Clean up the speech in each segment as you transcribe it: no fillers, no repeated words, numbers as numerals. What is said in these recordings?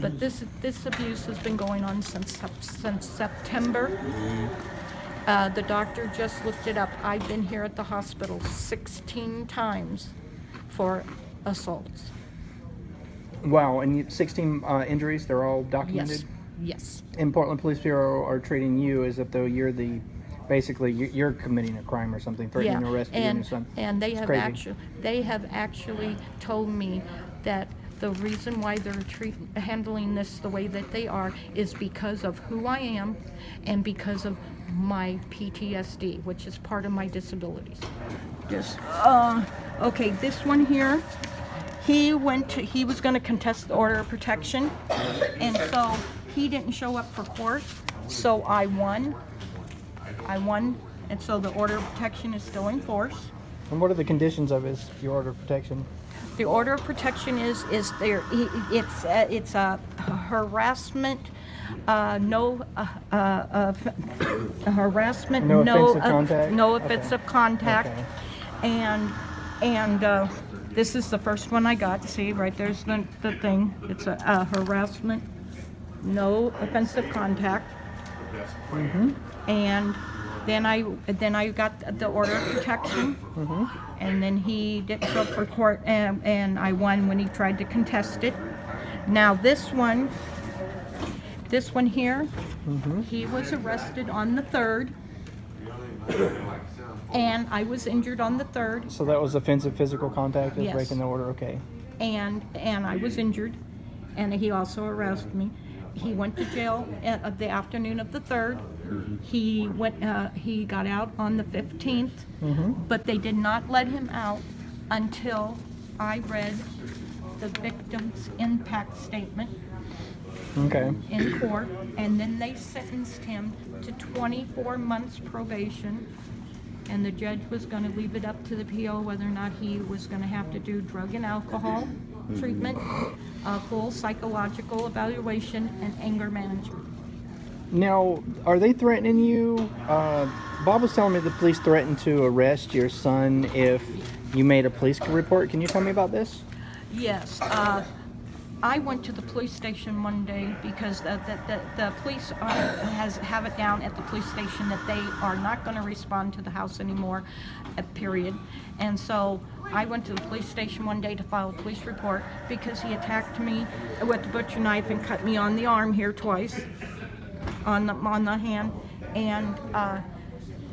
But this abuse has been going on since September. The doctor just looked it up. I've been here at the hospital 16 times for assaults. Wow, and 16 injuries, they're all documented? Yes. And Portland Police Bureau are treating you as if though you're basically you're committing a crime or something, threatening to arrest you and your son. And they have actually told me that the reason why they're handling this the way that they are is because of who I am and because of my PTSD, which is part of my disabilities. Okay, this one here, he was going to contest the order of protection, and so he didn't show up for court, so I won, and so the order of protection is still in force. And what are the conditions of your order of protection? The order of protection it's a harassment, no offensive contact, okay. And this is the first one I got. See, right there's the thing. It's a harassment, no offensive contact. Mm-hmm. And then I got the order of protection. Mm-hmm. And then he didn't show up for court, and I won when he tried to contest it. Now this one here, mm-hmm. He was arrested on the 3rd, and I was injured on the 3rd. So that was offensive physical contact, yes. Breaking the order, okay. And I was injured, and he also arrested me. He went to jail at the afternoon of the 3rd. He got out on the 15th, mm-hmm. But they did not let him out until I read the victim's impact statement. Okay. In court, and then they sentenced him to 24 months probation, and the judge was going to leave it up to the PO whether or not he was going to have to do drug and alcohol treatment, full psychological evaluation, and anger management. Now, are they threatening you? Bob was telling me the police threatened to arrest your son if you made a police report. Can you tell me about this? Yes. I went to the police station one day because the police have it down at the police station that they are not going to respond to the house anymore, period. And so I went to the police station one day to file a police report because he attacked me with the butcher knife and cut me on the arm here twice, on the hand. And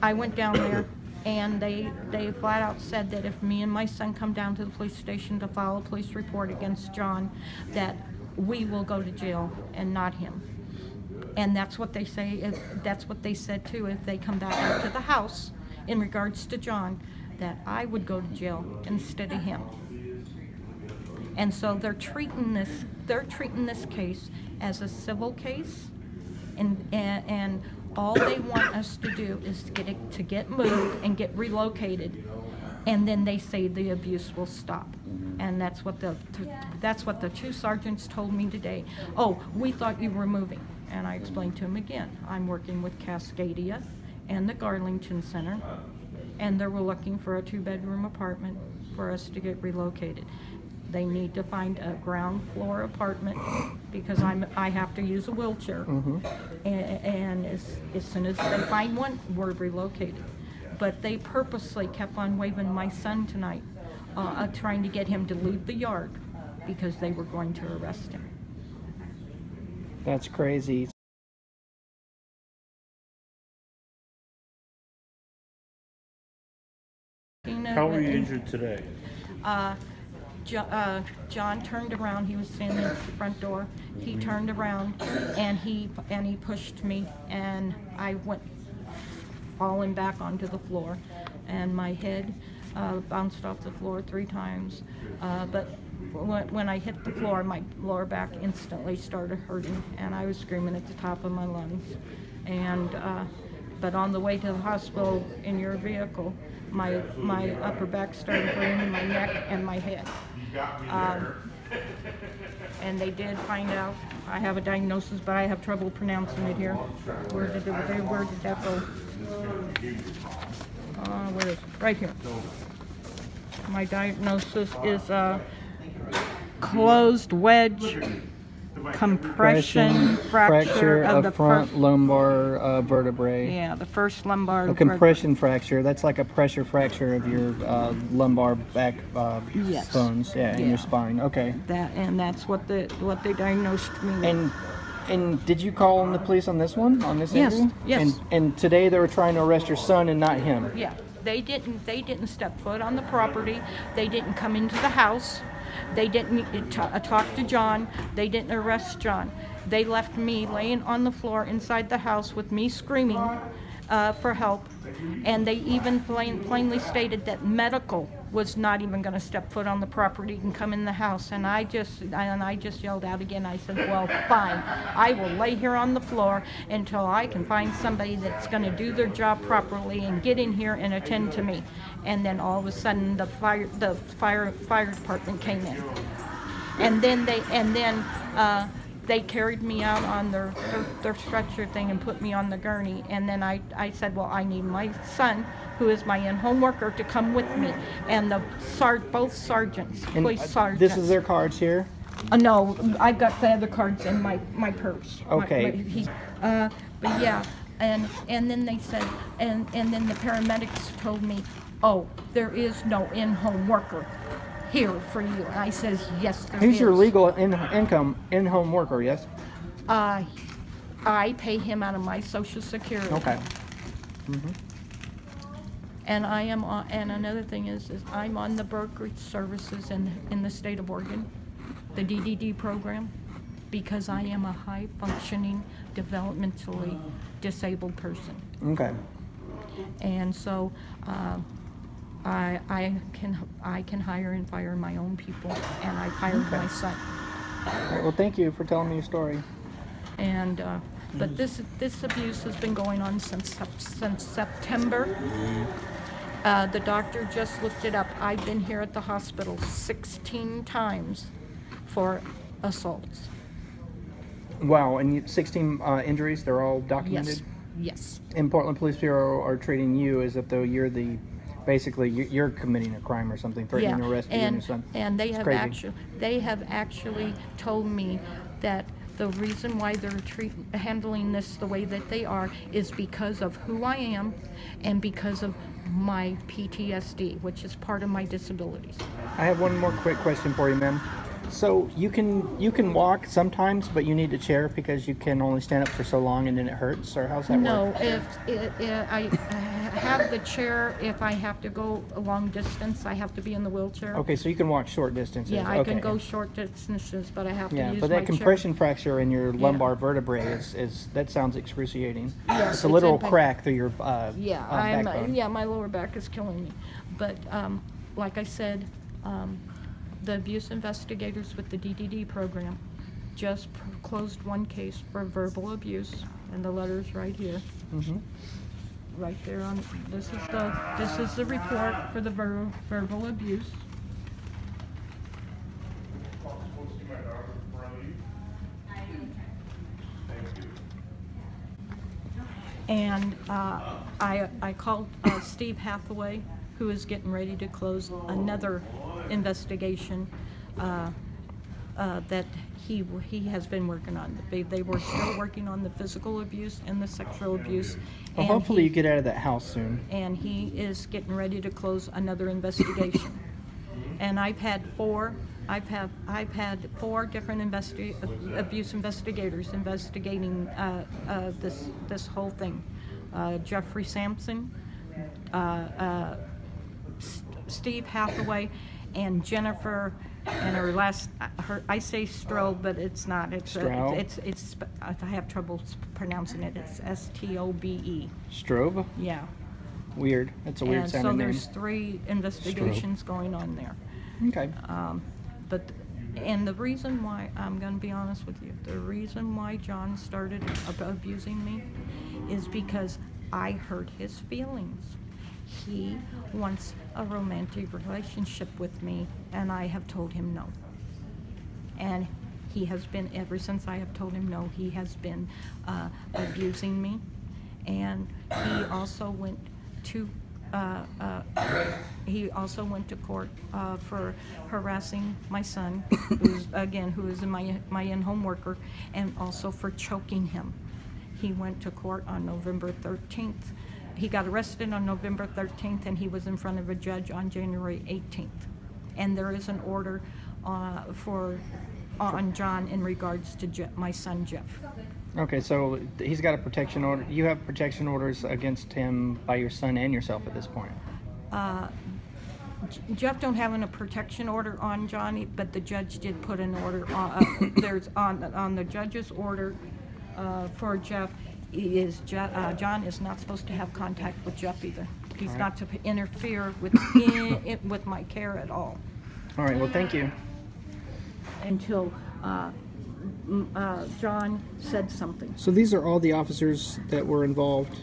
I went down there, and they flat out said that if me and my son come down to the police station to file a police report against John, that we will go to jail and not him. And that's what they say. That's what they said too. If they come back out to the house in regards to John, that I would go to jail instead of him. And so they're treating this case as a civil case, and all they want us to do is to get moved and get relocated, and then they say the abuse will stop. And that's what the two sergeants told me today. Oh, we thought you were moving. And I explained to him again, I'm working with Cascadia and the Garlington Center, and they were looking for a 2-bedroom apartment for us to get relocated. They need to find a ground floor apartment because I have to use a wheelchair. Mm-hmm. And as soon as they find one, we're relocated. But they purposely kept on waving my son tonight, trying to get him to leave the yard because they were going to arrest him. That's crazy. How were you injured today? John turned around. He was standing at the front door. He turned around and he pushed me, and I went falling back onto the floor, and my head bounced off the floor 3 times. But when I hit the floor, my lower back instantly started hurting, and I was screaming at the top of my lungs. And but on the way to the hospital in your vehicle, my upper back started hurting, my neck and my head. And they did find out I have a diagnosis, but I have trouble pronouncing it here. Where did that go? Where is it? Right here. My diagnosis is closed wedge compression fracture of the front lumbar vertebrae. Yeah, the first lumbar. A compression fracture. That's like a pressure fracture of your lumbar back Yes. bones. Yeah, in Yeah. your spine. Okay. That's what they diagnosed me with. And did you call in the police on this one? On this Yes, injury? yes. And today they were trying to arrest your son and not him. Yeah, they didn't step foot on the property. They didn't come into the house. They didn't talk to John. They didn't arrest John. They left me laying on the floor inside the house with me screaming for help. And they even plainly stated that medical was not even going to step foot on the property and come in the house. And I just yelled out again. I said, well, fine. I will lay here on the floor until I can find somebody that's going to do their job properly and get in here and attend to me. And then all of a sudden the fire department came in. And then they carried me out on their stretcher thing and put me on the gurney. And then I said, well, I need my son, who is my in-home worker, to come with me. And both sergeants, police sergeants. This is their cards here? No, I got the other cards in my purse. Okay. But yeah, and then they said, and then the paramedics told me, oh, there is no in-home worker here for you. And I says, yes, there is. He's your legal in-home worker, yes? I pay him out of my Social Security. Okay. And I am on, and another thing is I'm on the brokerage services in the state of Oregon, the DDD program, because I am a high-functioning, developmentally disabled person. Okay. And so I can hire and fire my own people, and I've hired my son. All right, well, thank you for telling me your story. And but this abuse has been going on since September. The doctor just looked it up. I've been here at the hospital 16 times for assaults. Wow, and 16 injuries, they're all documented? Yes. And Portland Police Bureau are treating you as if though you're basically you're committing a crime or something, threatening to arrest you and your son. And they have actually told me that the reason why they're handling this the way that they are is because of who I am and because of my PTSD, which is part of my disabilities. I have one more quick question for you, ma'am. So you can walk sometimes, but you need a chair because you can only stand up for so long and then it hurts, or how's that work? No, I have the chair. If I have to go a long distance, I have to be in the wheelchair. Okay, so you can walk short distances. Yeah, I can go short distances, but I have to use my chair. Yeah, but that compression fracture in your lumbar vertebrae is that sounds excruciating. Yes, it's a literal crack through your backbone. My lower back is killing me. But like I said, the abuse investigators with the DDD program just closed one case for verbal abuse, and the letter's right here. Right there on this is the report for the verbal abuse. And I called Steve Hathaway, who is getting ready to close another investigation that he has been working on. They were still working on the physical abuse and the sexual abuse. Well, hopefully you get out of that house soon. And he is getting ready to close another investigation. And I've had four different abuse investigators investigating this whole thing. Jeffrey Sampson, Steve Hathaway, and Jennifer, and I say Strobe, but it's not. It's I have trouble pronouncing it. It's Stobe. Strobe? Yeah. Weird. That's a weird sounding name. So there's 3 investigations going on there. Okay. And the reason why, I'm going to be honest with you, the reason why John started abusing me is because I hurt his feelings. He wants a romantic relationship with me, and I have told him no. And he has been, ever since I have told him no, he has been abusing me. And he also went to he also went to court for harassing my son, who is my in-home worker, and also for choking him. He went to court on November 13th. He got arrested on November 13th, and he was in front of a judge on January 18th. And there is an order on John in regards to my son Jeff. Okay, so he's got a protection order. You have protection orders against him by your son and yourself at this point. Jeff don't have a protection order on Johnny, but the judge did put an order on. There's on the judge's order for Jeff. John is not supposed to have contact with Jeff either. He's not to interfere with my care at all. All right. Well, thank you. Until John said something. So these are all the officers that were involved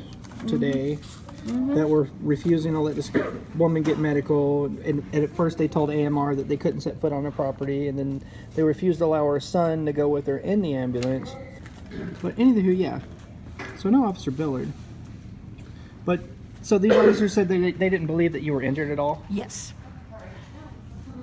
today that were refusing to let this woman get medical. And at first they told AMR that they couldn't set foot on her property, and then they refused to allow her son to go with her in the ambulance. But anywho, yeah. So no Officer Billard. But so these officers said they didn't believe that you were injured at all? Yes.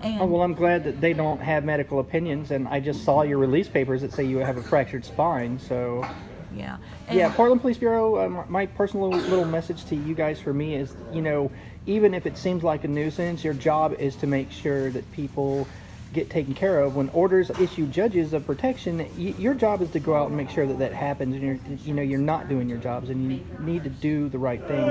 And oh, well, I'm glad that they don't have medical opinions, and I just saw your release papers that say you have a fractured spine, so... Yeah. Yeah, Portland Police Bureau, my personal little message to you guys for me is, you know, even if it seems like a nuisance, your job is to make sure that people get taken care of. When orders issue judges of protection, your job is to go out and make sure that that happens, and you're not doing your jobs, and you need to do the right thing,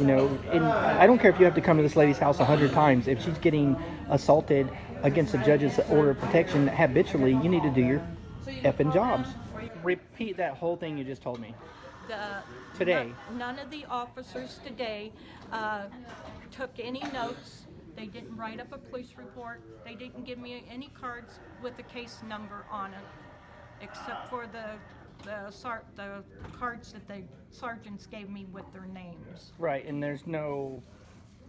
you know. And I don't care if you have to come to this lady's house 100 times. If she's getting assaulted against a judge's order of protection habitually, you need to do your effing jobs. Repeat that whole thing you just told me. Today. None of the officers today took any notes. They didn't write up a police report. They didn't give me any cards with the case number on it, except for the cards that the sergeants gave me with their names. Right, and there's no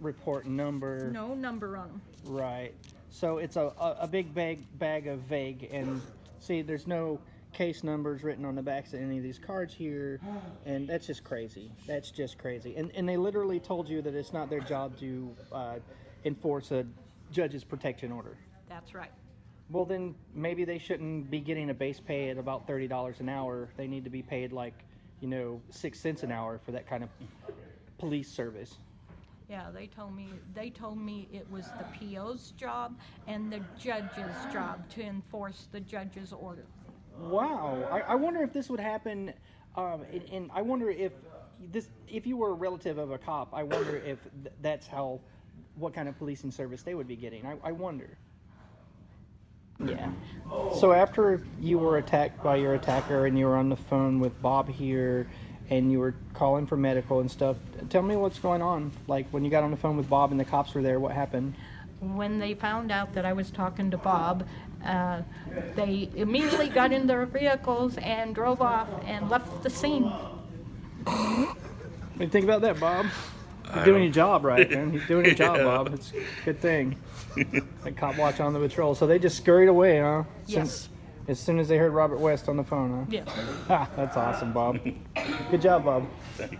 report number. No number on them. Right. So it's a big bag of vague, and see, there's no case numbers written on the backs of any of these cards here, and that's just crazy. That's just crazy. And they literally told you that it's not their job to enforce a judge's protection order. That's right. Well, then maybe they shouldn't be getting a base pay at about $30 an hour. They need to be paid like, 6 cents an hour for that kind of police service. Yeah, they told me it was the PO's job and the judge's job to enforce the judge's order. Wow. I wonder if this would happen, and I wonder if you were a relative of a cop, I wonder if that's what kind of policing service they would be getting. I wonder. Yeah. So after you were attacked by your attacker and you were on the phone with Bob here and you were calling for medical and stuff, tell me what's going on. Like when you got on the phone with Bob and the cops were there, what happened? When they found out that I was talking to Bob, they immediately got in their vehicles and drove off and left the scene. What do you think about that, Bob? You're doing your job right, man. He's doing your job, Bob. It's a good thing. Like cop watch on the patrol. So they just scurried away, huh? Yes. As soon as they heard Robert West on the phone, huh? Yeah. Ah, that's awesome, Bob. Good job, Bob. Thanks.